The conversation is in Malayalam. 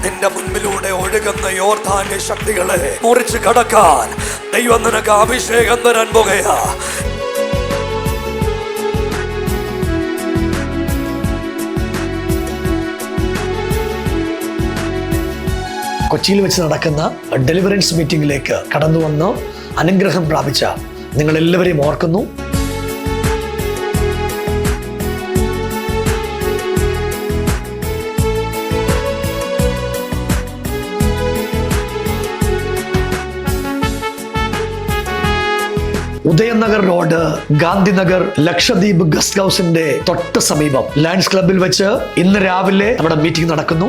നിന്റെ മുൻപിലൂടെ ഒഴുകുന്ന യോർദാന്റെ ശക്തികളെ മുറിച്ച് കടക്കാൻ ദൈവം നിനക്ക് അഭിഷേകം തരാൻ പോകുകയാ. കൊച്ചിയിൽ വെച്ച് നടക്കുന്ന ഡെലിവറൻസ് മീറ്റിംഗിലേക്ക് കടന്നു വന്ന് അനുഗ്രഹം പ്രാപിച്ച നിങ്ങളെല്ലാവരെയും ഓർക്കുന്നു. ഉദയനഗർ റോഡ്, ഗാന്ധിനഗർ, ലക്ഷദ്വീപ് ഗസ്റ്റ് ഹൗസിന്റെ തൊട്ട് സമീപം ലയൺസ് ക്ലബിൽ വെച്ച് ഇന്ന് രാവിലെ നമ്മുടെ മീറ്റിംഗ് നടക്കുന്നു.